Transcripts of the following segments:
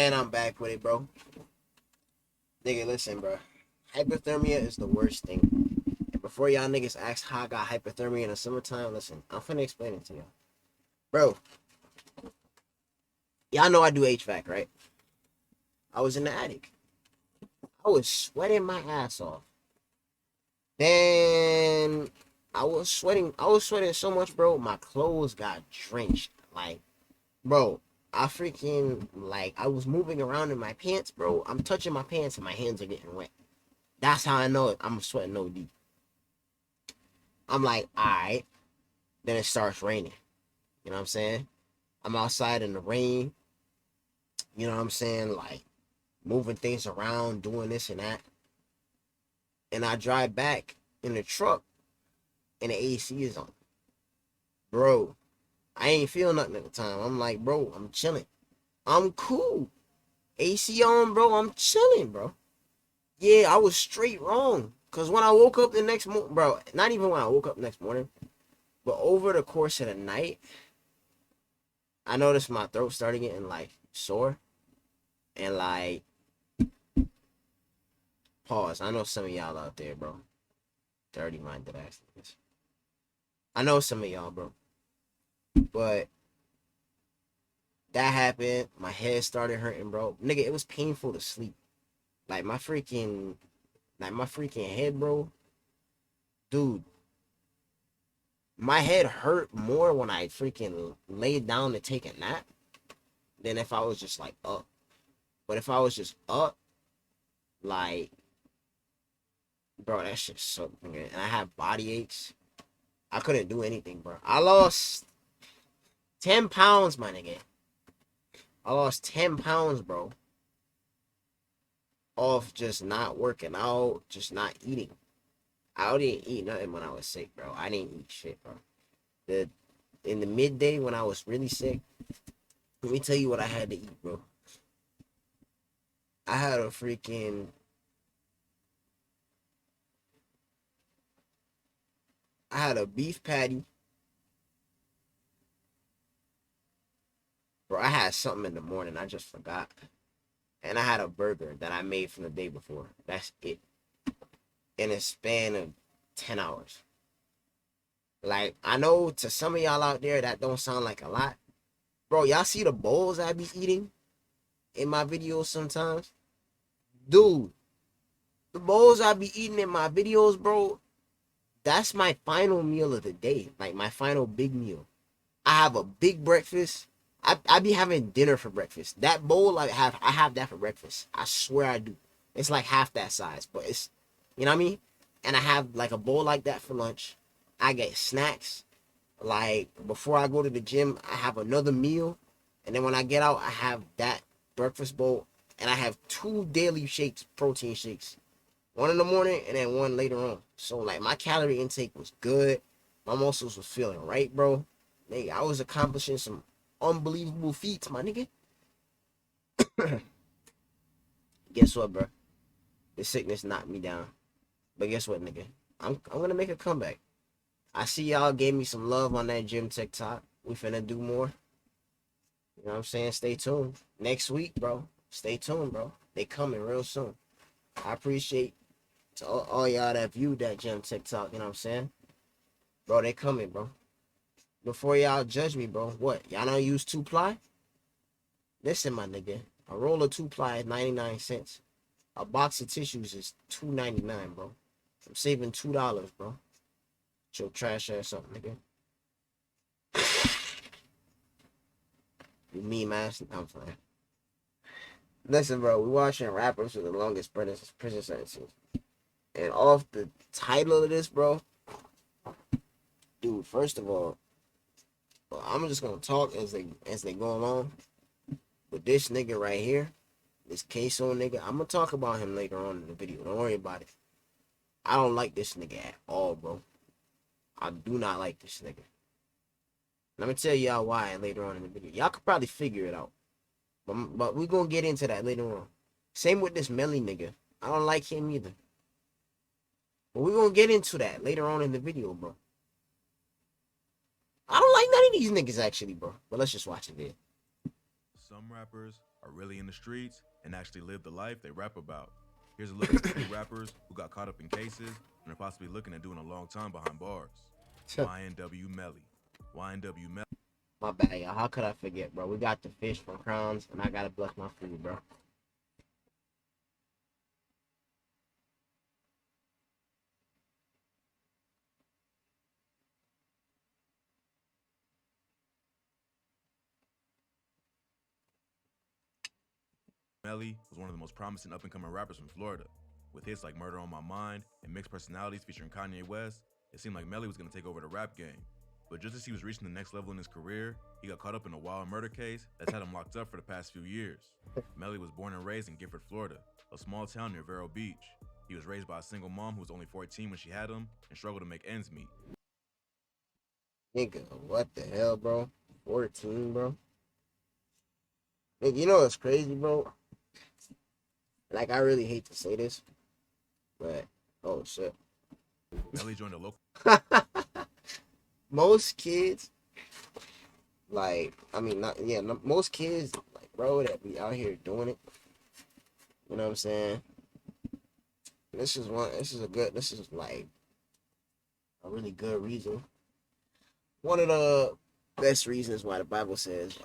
And I'm back with it, bro. Nigga, listen, bro. Hypothermia is the worst thing. And before y'all niggas ask how I got hypothermia in the summertime, listen, I'm finna explain it to y'all. Bro, y'all know I do HVAC, right? I was in the attic. I was sweating my ass off. Then I was sweating so much, bro. My clothes got drenched. Like, bro, I was moving around in my pants, bro. I'm touching my pants and my hands are getting wet. That's how I know it. I'm sweating no deep. I'm like, all right. Then it starts raining. You know what I'm saying? I'm outside in the rain. You know what I'm saying? Like moving things around, doing this and that. And I drive back in the truck and the AC is on. Bro, I ain't feel nothing at the time. I'm like, bro, I'm chilling. I'm cool. AC on, bro. I'm chilling, bro. Yeah, I was straight wrong. Cause when I woke up the next morning, bro, not even when I woke up next morning, but over the course of the night, I noticed my throat started getting like sore and like pause. I know some of y'all out there, bro. Dirty minded ass niggas. I know some of y'all, bro. But that happened. My head started hurting, bro. Nigga, it was painful to sleep. Like my freaking head, bro. Dude, my head hurt more when I freaking laid down to take a nap than if I was just like up. But if I was just up, like, bro, that shit sucked, nigga. And I had body aches. I couldn't do anything, bro. I lost 10 pounds, my nigga. I lost 10 pounds, bro. Off just not working out, just not eating. I didn't eat nothing when I was sick, bro. I didn't eat shit, bro. In the midday when I was really sick, let me tell you what I had to eat, bro. I had a freaking I had a beef patty. Bro, I had something in the morning. I just forgot. And I had a burger that I made from the day before. That's it. In a span of 10 hours. Like, I know to some of y'all out there that don't sound like a lot. Bro, y'all see the bowls I be eating in my videos sometimes? Dude, the bowls I be eating in my videos, bro, that's my final meal of the day. Like, my final big meal. I have a big breakfast. I be having dinner for breakfast. That bowl I have that for breakfast. I swear I do. It's like half that size, but it's, you know what I mean? And I have like a bowl like that for lunch. I get snacks. Like before I go to the gym, I have another meal, and then when I get out, I have that breakfast bowl, and I have two daily shakes, protein shakes, one in the morning and then one later on. So like my calorie intake was good. My muscles was feeling right, bro. Nigga, I was accomplishing some unbelievable feats, my nigga. Guess what, bro? The sickness knocked me down. But guess what, nigga? I'm gonna make a comeback. I see y'all gave me some love on that gym TikTok. We finna do more. You know what I'm saying? Stay tuned. Next week, bro. Stay tuned, bro. They coming real soon. I appreciate to all y'all that viewed that gym TikTok, you know what I'm saying? Bro, they coming, bro. Before y'all judge me, bro. What? Y'all don't use 2-ply? Listen, my nigga. A roll of 2-ply is 99 cents. A box of tissues is $2.99, bro. I'm saving $2, bro. Your trash ass up, nigga. You mean ass? I'm fine. Listen, bro. We watching rappers with the longest prison sentences. And off the title of this, bro. Dude, first of all, I'm just gonna talk as they go along. But this nigga right here, this queso nigga, I'm gonna talk about him later on in the video. Don't worry about it. I don't like this nigga at all, bro. I do not like this nigga. Let me tell y'all why later on in the video. Y'all could probably figure it out. But we're gonna get into that later on. Same with this Melly nigga. I don't like him either. But we're gonna get into that later on in the video, bro. I don't like none of these niggas actually, bro. But let's just watch it there. Some rappers are really in the streets and actually live the life they rap about. Here's a look at some new rappers who got caught up in cases and are possibly looking at doing a long time behind bars. YNW Melly. YNW Melly. My bad, y'all. How could I forget, bro? We got the fish from Crowns, and I gotta bless my food, bro. Melly was one of the most promising up-and-coming rappers from Florida. With hits like Murder on My Mind and mixed personalities featuring Kanye West, it seemed like Melly was going to take over the rap game. But just as he was reaching the next level in his career, he got caught up in a wild murder case that's had him locked up for the past few years. Melly was born and raised in Gifford, Florida, a small town near Vero Beach. He was raised by a single mom who was only 14 when she had him and struggled to make ends meet. Nigga, what the hell, bro? 14, bro. Nigga, you know what's crazy, bro? Like, I really hate to say this, but oh shit. Melly joined a local. Most kids, like, I mean, not yeah, no, most kids, like, bro, that be out here doing it. You know what I'm saying? This is like a really good reason. One of the best reasons why the Bible says,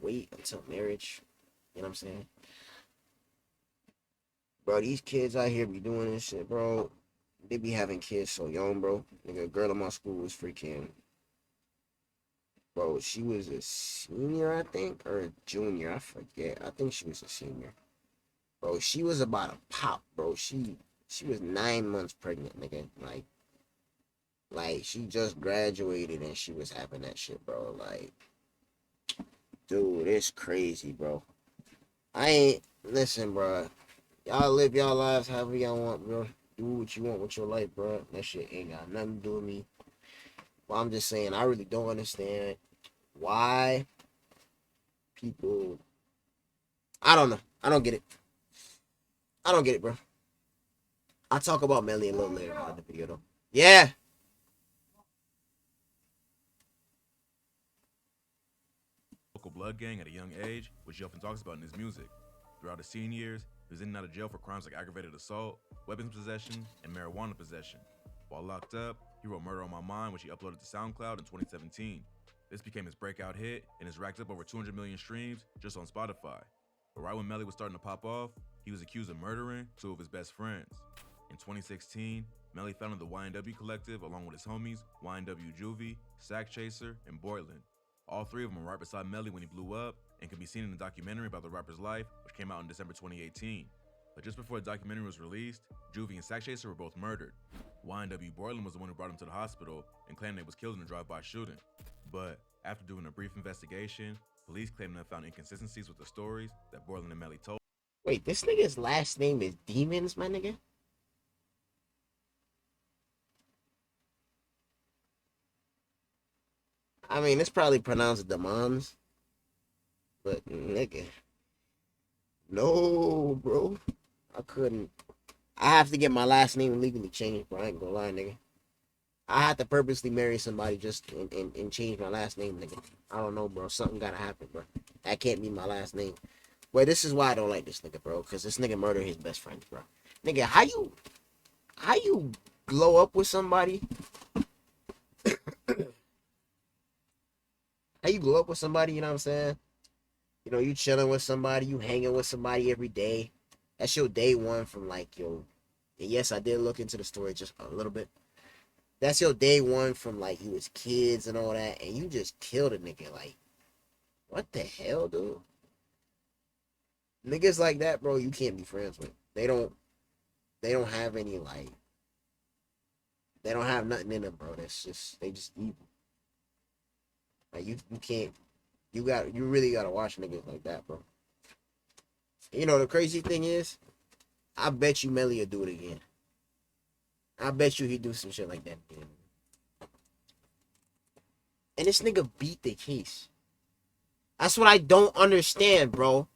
wait until marriage. You know what I'm saying? Bro, these kids out here be doing this shit, bro. They be having kids so young, bro. Nigga, a girl in my school was freaking, bro, she was a senior, I think, or a junior. I forget. I think she was a senior. Bro, she was about to pop, bro. She was 9 months pregnant, nigga. Like she just graduated and she was having that shit, bro. Like, dude, it's crazy, bro. Listen, bro. Y'all live y'all lives however y'all want, bro. Do what you want with your life, bro. That shit ain't got nothing to do with me. But I'm just saying, I really don't understand why people. I don't know. I don't get it. I don't get it, bro. I'll talk about Melly a little later on in the video, though. Yeah. Local blood gang at a young age, which he often talks about in his music. Throughout his teen years, he was in and out of jail for crimes like aggravated assault, weapons possession, and marijuana possession. While locked up, he wrote Murder on My Mind, which he uploaded to SoundCloud in 2017. This became his breakout hit and has racked up over 200 million streams just on Spotify. But right when Melly was starting to pop off, he was accused of murdering two of his best friends. In 2016, Melly founded the YNW Collective along with his homies YNW Juvie, Sack Chaser, and Boylan. All three of them were right beside Melly when he blew up and can be seen in the documentary about the rapper's life, which came out in December 2018. But just before the documentary was released, Juvie and Sack Chaser were both murdered. YNW Boylan was the one who brought him to the hospital and claimed they was killed in a drive-by shooting. But after doing a brief investigation, police claimed they found inconsistencies with the stories that Boylan and Melly told. Wait, this nigga's last name is Demons, my nigga? I mean, it's probably pronounced Demons. But, nigga. No, bro. I couldn't. I have to get my last name legally changed, bro. I ain't gonna lie, nigga. I had to purposely marry somebody just and change my last name, nigga. I don't know, bro. Something gotta happen, bro. That can't be my last name. But this is why I don't like this nigga, bro. Because this nigga murdered his best friends, bro. Nigga, how you glow up with somebody? How you glow up with somebody, you know what I'm saying? You know, you chilling with somebody, you hanging with somebody every day. That's your day one from like your. And yes, I did look into the story just a little bit. That's your day one from like you was kids and all that, and you just killed a nigga. Like, what the hell, dude? Niggas like that, bro, you can't be friends with. They don't have any like. They don't have nothing in them, bro. They just evil. Like you can't. You really gotta watch niggas like that, bro. You know the crazy thing is, I bet you Melly will do it again. I bet you he'd do some shit like that again. And this nigga beat the case. That's what I don't understand, bro.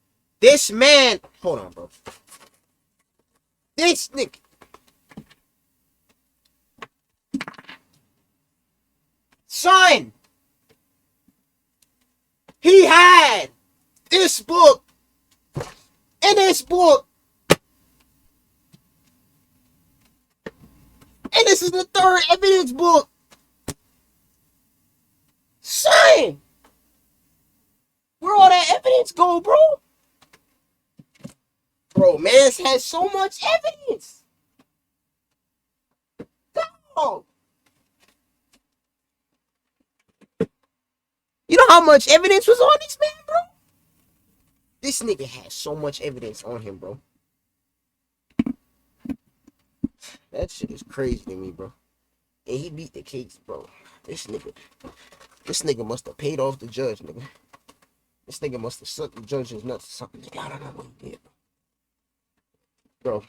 This man, hold on, bro. This nigga. Son. He had This book, in this book, and this is the third evidence book. Son, where all that evidence go, bro? Bro, man's has so much evidence. Dog. You know how much evidence was on this man, bro? This nigga has so much evidence on him, bro. That shit is crazy to me, bro. And he beat the case, bro. This nigga must have paid off the judge, nigga. This nigga must have sucked the judge's nuts or something. I don't know what he did, bro.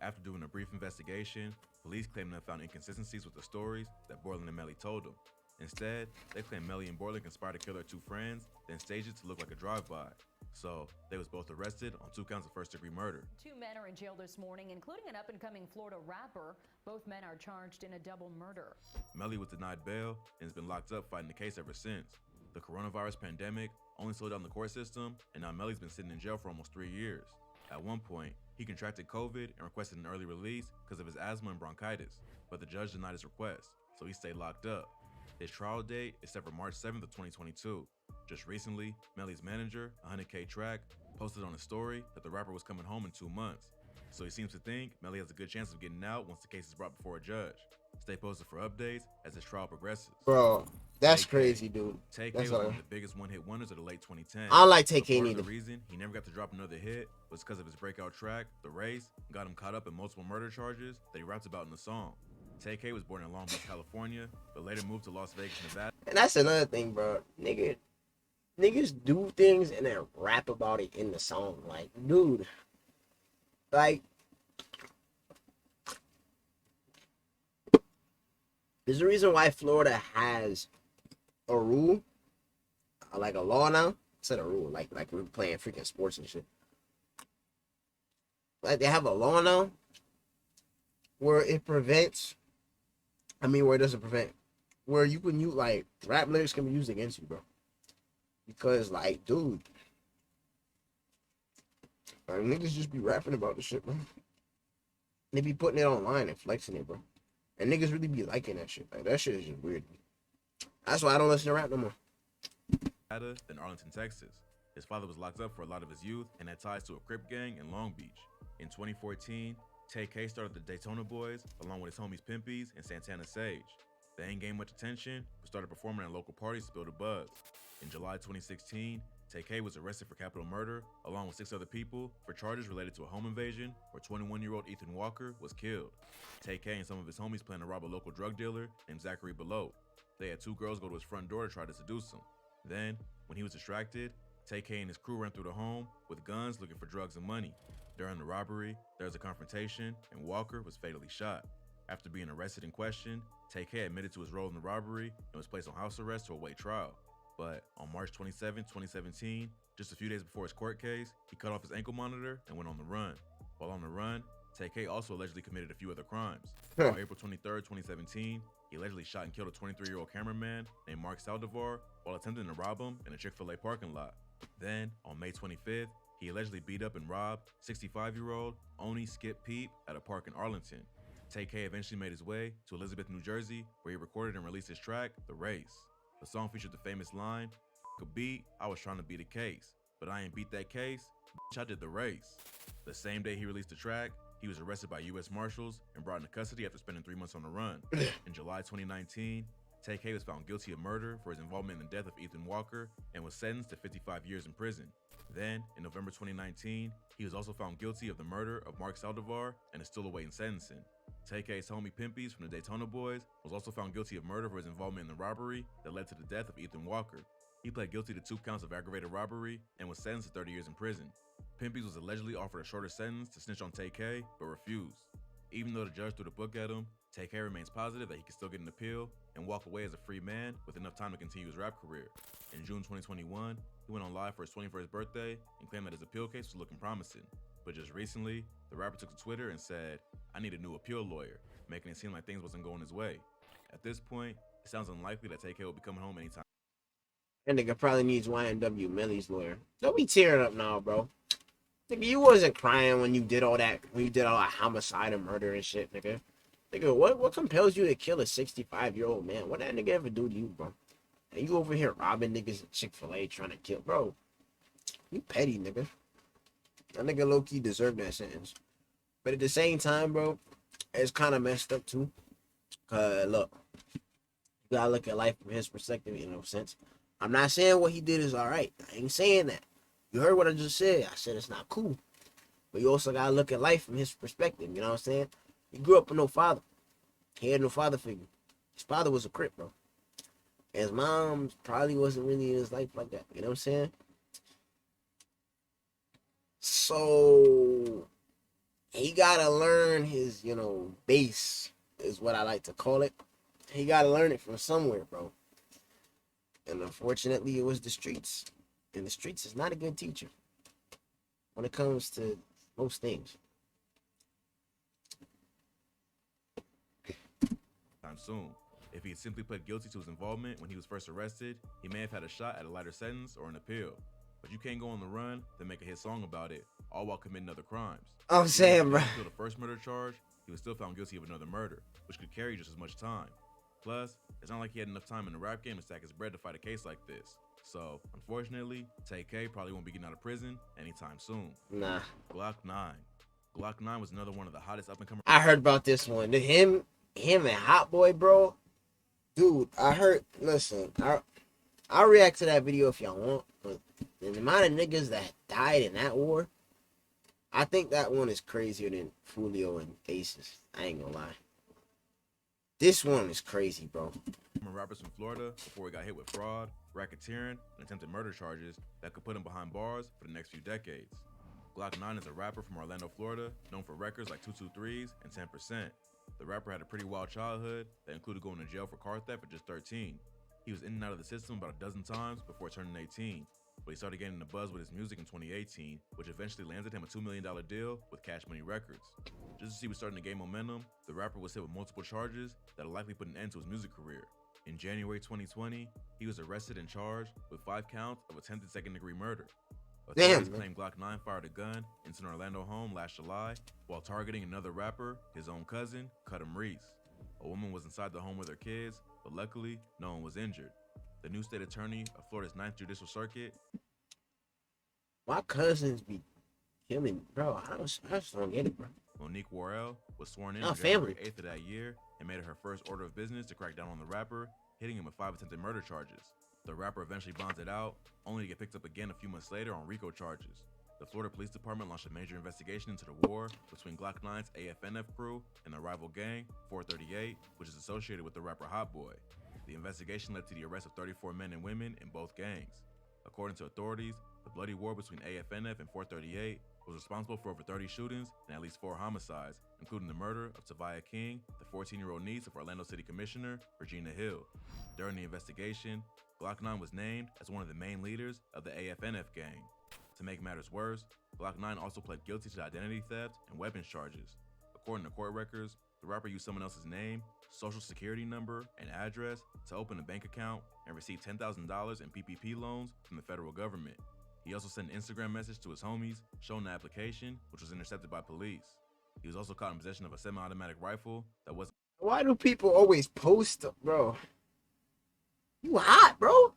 After doing a brief investigation, police claimed they found inconsistencies with the stories that Borland and Melly told them. Instead, they claimed Melly and Borland conspired to kill their two friends, then staged it to look like a drive-by. So, they was both arrested on 2 counts of first-degree murder. 2 men are in jail this morning, including an up-and-coming Florida rapper. Both men are charged in a double murder. Melly was denied bail and has been locked up fighting the case ever since. The coronavirus pandemic only slowed down the court system, and now Melly's been sitting in jail for almost 3 years. At one point, he contracted COVID and requested an early release because of his asthma and bronchitis, but the judge denied his request, so he stayed locked up. His trial date is set for March 7th of 2022. Just recently, Melly's manager, 100K Track, posted on a story that the rapper was coming home in 2 months. So he seems to think Melly has a good chance of getting out once the case is brought before a judge. Stay posted for updates as his trial progresses. Bro, that's Tay-K. crazy, dude. Tay-K That's was all one right. of the biggest one-hit wonders of the late 2010s. I don't like But Tay-K part of neither. the reason he never got to drop another hit was because of his breakout track, The Race, got him caught up in multiple murder charges that he raps about in the song. Tay-K was born in Long Beach, California, but later moved to Las Vegas, Nevada. And that's another thing, bro. Niggas do things and then rap about it in the song. Like, dude. Like, there's a reason why Florida has a rule, like a law now. Instead of rule, like we're playing freaking sports and shit. Like, they have a law now where it prevents, where it doesn't prevent, where you can use, like, rap lyrics can be used against you, bro. Because, like, dude, like, niggas just be rapping about this shit, bro. They be putting it online and flexing it, bro. And niggas really be liking that shit. Like, that shit is just weird. That's why I don't listen to rap no more. Than Arlington, Texas. His father was locked up for a lot of his youth and had ties to a Crip gang in Long Beach. In 2014, Tay-K started the Daytona Boys along with his homies Pimpies and Santana Sage. They ain't gained much attention, but started performing at local parties to build a buzz. In July 2016, Tay-K was arrested for capital murder along with 6 other people for charges related to a home invasion where 21-year-old Ethan Walker was killed. Tay-K and some of his homies planned to rob a local drug dealer named Zachary Below. They had 2 girls go to his front door to try to seduce him. Then, when he was distracted, Tay-K and his crew ran through the home with guns looking for drugs and money. During the robbery, there was a confrontation and Walker was fatally shot. After being arrested and questioned, Tay-K admitted to his role in the robbery and was placed on house arrest to await trial. But on March 27, 2017, just a few days before his court case, he cut off his ankle monitor and went on the run. While on the run, Tay-K also allegedly committed a few other crimes. On April 23, 2017, he allegedly shot and killed a 23-year-old cameraman named Mark Saldivar while attempting to rob him in a Chick-fil-A parking lot. Then, on May 25th, he allegedly beat up and robbed 65-year-old Oni Skip Peep at a park in Arlington. Tay-K eventually made his way to Elizabeth, New Jersey, where he recorded and released his track, The Race. The song featured the famous line, "Could beat, I was trying to beat a case, but I ain't beat that case, bitch, I did the race." The same day he released the track, he was arrested by U.S. Marshals and brought into custody after spending 3 months on the run. In July 2019, Tay-K was found guilty of murder for his involvement in the death of Ethan Walker and was sentenced to 55 years in prison. Then, in November 2019, he was also found guilty of the murder of Mark Saldivar and is still awaiting sentencing. Tay-K's homie Pimpies from the Daytona Boys was also found guilty of murder for his involvement in the robbery that led to the death of Ethan Walker. He pled guilty to 2 counts of aggravated robbery and was sentenced to 30 years in prison. Pimpies was allegedly offered a shorter sentence to snitch on Tay-K, but refused. Even though the judge threw the book at him, Tay-K remains positive that he can still get an appeal and walk away as a free man with enough time to continue his rap career. In June 2021, he went on live for his 21st birthday and claimed that his appeal case was looking promising. But just recently, the rapper took to Twitter and said, "I need a new appeal lawyer," making it seem like things wasn't going his way. At this point, it sounds unlikely that Tay-K will be coming home anytime That nigga probably needs YNW Millie's lawyer. Don't be tearing up now, bro. Nigga, you wasn't crying when you did all that, homicide and murder and shit, nigga. Nigga, what compels you to kill a 65-year-old man? What that nigga ever do to you, bro? And you over here robbing niggas at Chick-fil-A trying to kill, bro. You petty, nigga. That nigga low-key deserved that sentence. But at the same time, bro, it's kind of messed up, too. Look, you gotta look at life from his perspective, in no sense. I'm not saying what he did is alright. I ain't saying that. You heard what I just said. I said it's not cool. But you also gotta look at life from his perspective, you know what I'm saying? He grew up with no father. He had no father figure. His father was a crip, bro. His mom probably wasn't really in his life like that, you know what I'm saying? So he gotta learn his, base, is what I like to call it. He gotta learn it from somewhere, bro. And unfortunately, it was the streets. And the streets is not a good teacher when it comes to most things. Time soon. If he had simply pled guilty to his involvement when he was first arrested, he may have had a shot at a lighter sentence or an appeal. But you can't go on the run, then make a hit song about it, all while committing other crimes. I'm saying, bro. Until the first murder charge, he was still found guilty of another murder, which could carry just as much time. Plus, it's not like he had enough time in the rap game to stack his bread to fight a case like this. So, unfortunately, TK probably won't be getting out of prison anytime soon. Nah. Glock 9. Glock 9 was another one of the hottest up-and-coming. I heard about this one. Him and Hot Boy, bro. Dude, I heard. Listen, I'll react to that video if y'all want. But the amount of niggas that died in that war, I think that one is crazier than Fulio and Aces. I ain't gonna lie. This one is crazy, bro. Rappers from Florida before he got hit with fraud, racketeering, and attempted murder charges that could put him behind bars for the next few decades. Glock 9 is a rapper from Orlando, Florida, known for records like 223s and 10%. The rapper had a pretty wild childhood that included going to jail for car theft at just 13. He was in and out of the system about a dozen times before turning 18, but he started getting the buzz with his music in 2018, which eventually landed him a $2 million deal with Cash Money Records. Just as he was starting to gain momentum, the rapper was hit with multiple charges that'll likely put an end to his music career. In January 2020, he was arrested and charged with 5 counts of attempted second-degree murder. Authorities claimed Glock 9 fired a gun into an Orlando home last July while targeting another rapper, his own cousin, Cudham Reese. A woman was inside the home with her kids, but luckily, no one was injured. The new state attorney of Florida's 9th Judicial Circuit. My cousins be killing, bro. I just don't get it, bro. Monique Worrell was sworn in on January 8th of that year and made it her first order of business to crack down on the rapper, hitting him with 5 attempted murder charges. The rapper eventually bonded out, only to get picked up again a few months later on RICO charges. The Florida Police Department launched a major investigation into the war between Glock 9's AFNF crew and the rival gang, 438, which is associated with the rapper Hot Boy. The investigation led to the arrest of 34 men and women in both gangs. According to authorities, the bloody war between AFNF and 438 was responsible for over 30 shootings and at least 4 homicides, including the murder of Tavia King, the 14-year-old niece of Orlando City Commissioner Regina Hill. During the investigation, Glock 9 was named as one of the main leaders of the AFNF gang. To make matters worse, Glock 9 also pled guilty to identity theft and weapons charges. According to court records, the rapper used someone else's name, social security number, and address to open a bank account and receive $10,000 in PPP loans from the federal government. He also sent an Instagram message to his homies showing the application, which was intercepted by police. He was also caught in possession of a semi-automatic rifle that was. Why do people always post, bro? You hot, bro?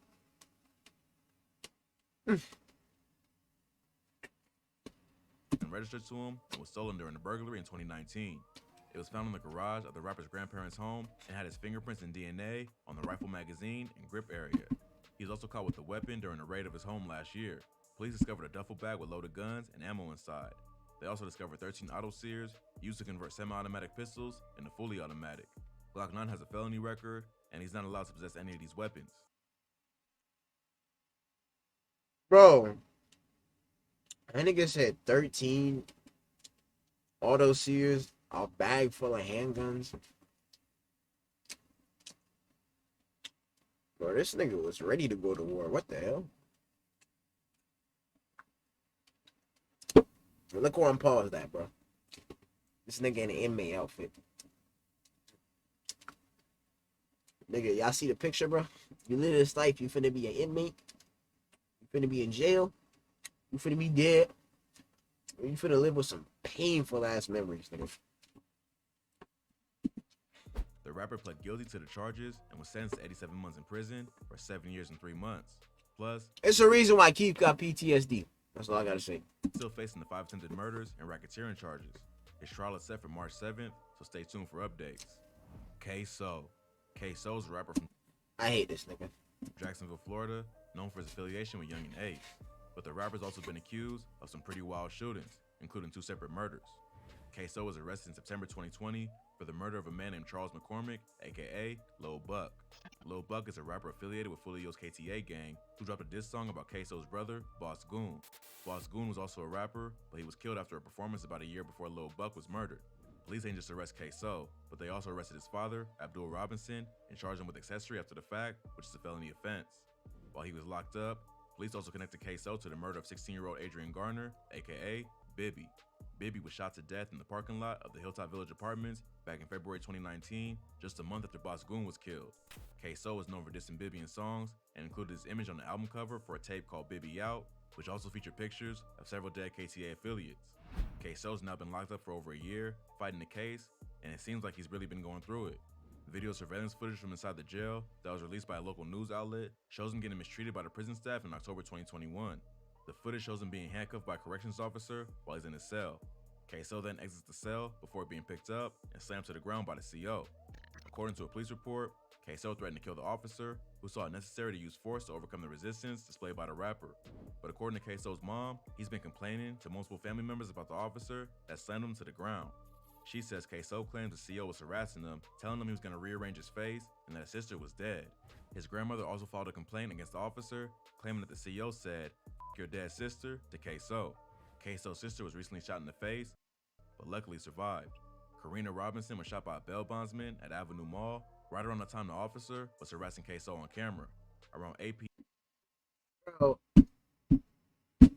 Registered to him and was stolen during a burglary in 2019. It was found in the garage of the rapper's grandparents' home and had his fingerprints and DNA on the rifle magazine and grip area. He was also caught with the weapon during a raid of his home last year. Police discovered a duffel bag with loaded guns and ammo inside. They also discovered 13 auto sears used to convert semi-automatic pistols into fully automatic. Glock 9 has a felony record, and he's not allowed to possess any of these weapons. Bro, that nigga said 13 auto sears, a bag full of handguns. Bro, this nigga was ready to go to war. What the hell? Look where I'm paused at, bro. This nigga in an inmate outfit. Nigga, y'all see the picture, bro? You live this life, you finna be an inmate. You finna be in jail. You finna be dead. Or you finna live with some painful ass memories, nigga. The rapper pled guilty to the charges and was sentenced to 87 months in prison for 7 years and 3 months. Plus, it's a reason why Keith got PTSD. That's all I gotta say. Still facing the 5 attempted murders and racketeering charges. His trial is set for March 7th, so stay tuned for updates. K-So. K-So's a rapper from I hate this nigga. Jacksonville, Florida, known for his affiliation with Young and Ace. But the rapper's also been accused of some pretty wild shootings, including 2 separate murders. K-So was arrested in September 2020 for the murder of a man named Charles McCormick, aka Lil Buck. Lil Buck is a rapper affiliated with Fulio's KTA gang who dropped a diss song about K-So's brother, Boss Goon. Boss Goon was also a rapper, but he was killed after a performance about a year before Lil Buck was murdered. Police ain't just arrest K-So, but they also arrested his father, Abdul Robinson, and charged him with accessory after the fact, which is a felony offense. While he was locked up, police also connected K-So to the murder of 16-year-old Adrian Garner, aka Bibby. Bibby was shot to death in the parking lot of the Hilltop Village Apartments back in February 2019, just a month after Boss Goon was killed. K-So is known for dissing Bibby in songs and included his image on the album cover for a tape called Bibby Out, which also featured pictures of several dead KTA affiliates. K-So's now been locked up for over a year, fighting the case, and it seems like he's really been going through it. Video surveillance footage from inside the jail that was released by a local news outlet shows him getting mistreated by the prison staff in October 2021. The footage shows him being handcuffed by a corrections officer while he's in his cell. K-So then exits the cell before being picked up and slammed to the ground by the CO. According to a police report, K-So threatened to kill the officer, who saw it necessary to use force to overcome the resistance displayed by the rapper. But according to K-So's mom, he's been complaining to multiple family members about the officer that slammed him to the ground. She says K-So claims the CO was harassing him, telling him he was going to rearrange his face and that his sister was dead. His grandmother also filed a complaint against the officer, claiming that the CO said, "F your dead sister," to K-So. K-So's sister was recently shot in the face, but luckily survived. Karina Robinson was shot by a bail bondsman at Avenue Mall right around the time the officer was harassing K-So on camera. Around 8 p.m. Bro,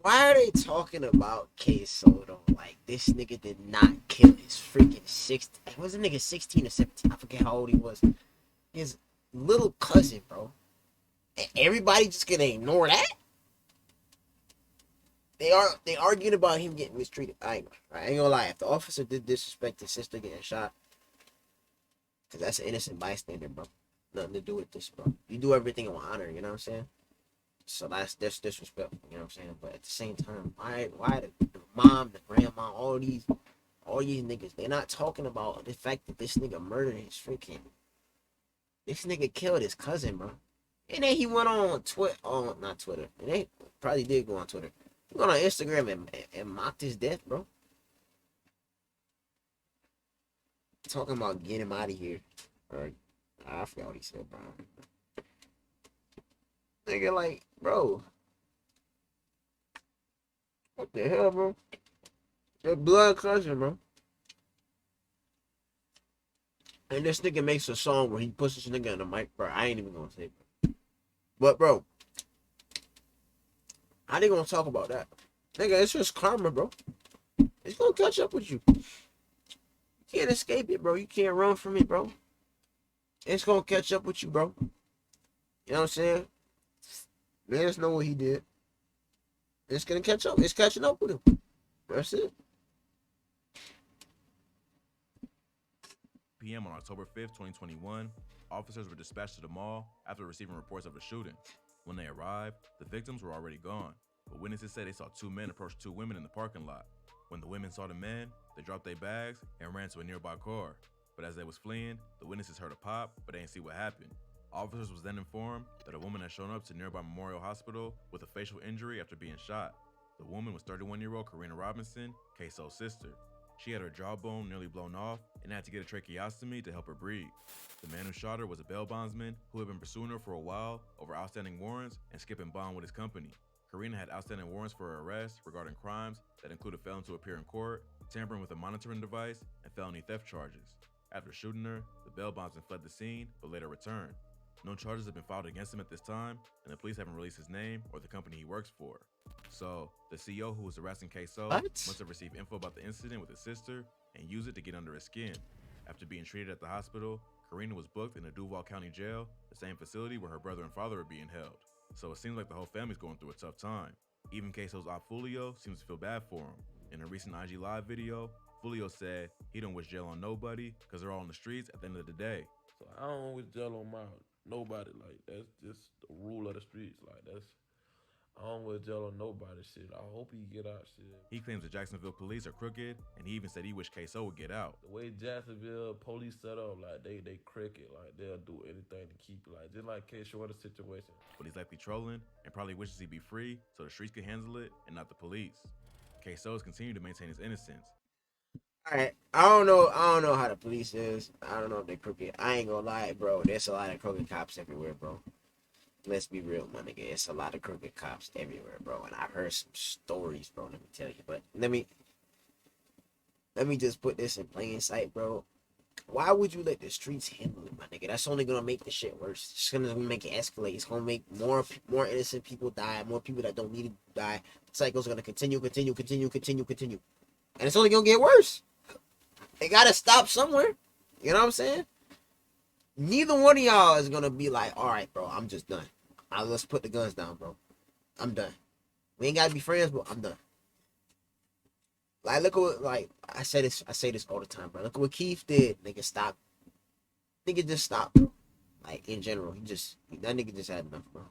why are they talking about K-So though? Like, this nigga did not kill his freaking 16. Was the nigga 16 or 17? I forget how old he was. His little cousin, bro. And everybody just gonna ignore that? They arguing about him getting mistreated. I ain't gonna lie. If the officer did disrespect his sister getting shot, because that's an innocent bystander, bro. Nothing to do with this, bro. You do everything in honor, you know what I'm saying? So that's disrespect, you know what I'm saying? But at the same time, why the mom, the grandma, all these niggas, they're not talking about the fact that this nigga murdered his freaking. This nigga killed his cousin, bro. And then he went on not Twitter. And they probably did go on Twitter. He went on Instagram and mocked his death, bro. Talking about getting him out of here. Or I forgot what he said, bro. Nigga, like, bro. What the hell, bro? Your blood cousin, bro. And this nigga makes a song where he puts this nigga in the mic, bro. I ain't even gonna say, bro. But, bro, how they gonna talk about that? Nigga, it's just karma, bro. It's gonna catch up with you. You can't escape it, bro. You can't run from it, bro. It's gonna catch up with you, bro. You know what I'm saying? Let us know what he did. It's gonna catch up. It's catching up with him. That's it. p.m. on October 5th, 2021, officers were dispatched to the mall after receiving reports of a shooting. When they arrived, the victims were already gone, but witnesses said they saw 2 men approach 2 women in the parking lot. When the women saw the men, they dropped their bags and ran to a nearby car. But as they was fleeing, the witnesses heard a pop, but they didn't see what happened. Officers was then informed that a woman had shown up to nearby Memorial Hospital with a facial injury after being shot. The woman was 31-year-old Karina Robinson, K-So's sister. She had her jawbone nearly blown off and had to get a tracheostomy to help her breathe. The man who shot her was a bail bondsman who had been pursuing her for a while over outstanding warrants and skipping bond with his company. Karina had outstanding warrants for her arrest regarding crimes that included failing to appear in court, tampering with a monitoring device, and felony theft charges. After shooting her, the bail bondsman fled the scene but later returned. No charges have been filed against him at this time, and the police haven't released his name or the company he works for. So, the CEO who was harassing K-So must have received info about the incident with his sister and used it to get under his skin. After being treated at the hospital, Karina was booked in the Duval County Jail, the same facility where her brother and father are being held. So it seems like the whole family's going through a tough time. Even Queso's op Fulio seems to feel bad for him. In a recent IG Live video, Fulio said he don't wish jail on nobody because they're all on the streets at the end of the day. So I don't wish jail on nobody. Like, that's just the rule of the streets. Like, I don't wish jail on nobody. Shit, I hope he get out. Shit. He claims the Jacksonville police are crooked, and he even said he wished Queso would get out. The way Jacksonville police set up, like they crooked. Like, they'll do anything to keep it. Like, just like K Shorter's situation. But he's likely trolling and probably wishes he'd be free so the streets can handle it and not the police. Queso has continued to maintain his innocence. All right, I don't know how the police is. I don't know if they're crooked. I ain't gonna lie, bro. There's a lot of crooked cops everywhere, bro. Let's be real, my nigga. It's a lot of crooked cops everywhere, bro. And I've heard some stories, bro. Let me tell you. But let me just put this in plain sight, bro. Why would you let the streets handle it, my nigga? That's only gonna make the shit worse. It's gonna make it escalate. It's gonna make more innocent people die, more people that don't need to die. The cycle's gonna continue. And it's only gonna get worse. They gotta stop somewhere. You know what I'm saying? Neither one of y'all is gonna be like, all right, bro, I'm just done. Let's put the guns down, bro. I'm done. We ain't gotta be friends, but I'm done. Like, look at what, like, I say this all the time, bro. Look at what Keith did. Nigga, stop. Nigga just stopped. Like, in general, that nigga just had enough, bro.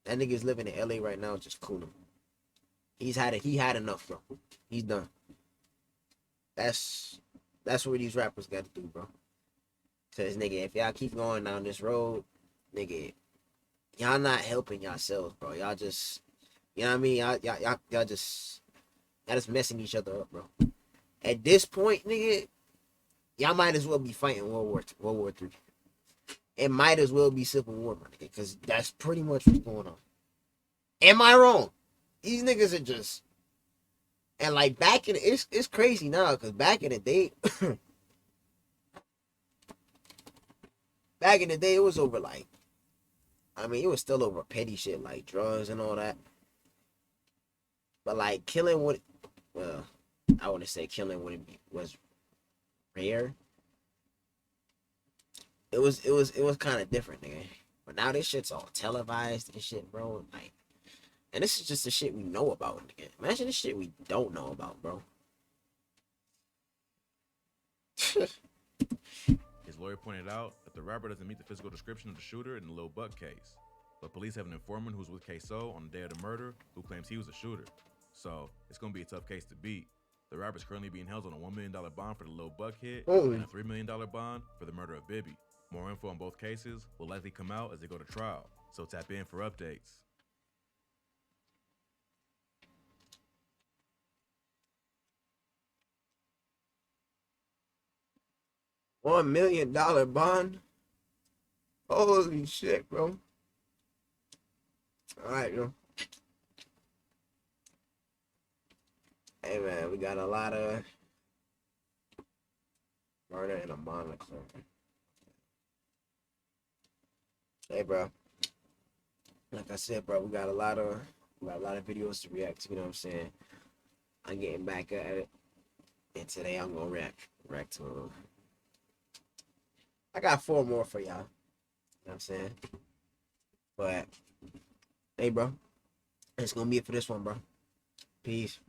That nigga's living in LA right now, just cooling. He had enough, bro. He's done. That's what these rappers got to do, bro. Cause nigga, if y'all keep going down this road, nigga, y'all not helping yourselves, bro. Y'all just, you know what I mean? Y'all just messing each other up, bro. At this point, nigga, y'all might as well be fighting World War III. It might as well be Civil War, my nigga, cause that's pretty much what's going on. Am I wrong? These niggas are just, and like it's crazy now, cause back in the day. Back in the day, it was over like, I mean, it was still over petty shit like drugs and all that. But like killing well, I wouldn't say killing was rare. It was kind of different, nigga. But now this shit's all televised and shit, bro. Like, and this is just the shit we know about, nigga. Imagine the shit we don't know about, bro. His lawyer pointed out that the rapper doesn't meet the physical description of the shooter in the Lil Buck case. But police have an informant who's with Queso on the day of the murder who claims he was a shooter. So it's going to be a tough case to beat. The rapper's currently being held on a $1 million bond for the Lil Buck hit and a $3 million bond for the murder of Bibby. More info on both cases will likely come out as they go to trial. So tap in for updates. $1 million bond. Holy shit, bro. Alright, bro. Hey, man, we got a lot of murder in a monitor. Hey, bro. Like I said, bro, we got a lot of videos to react to, you know what I'm saying? I'm getting back at it. And today I'm gonna react to them. I got 4 more for y'all. You know what I'm saying? But hey, bro, it's gonna be it for this one, bro. Peace.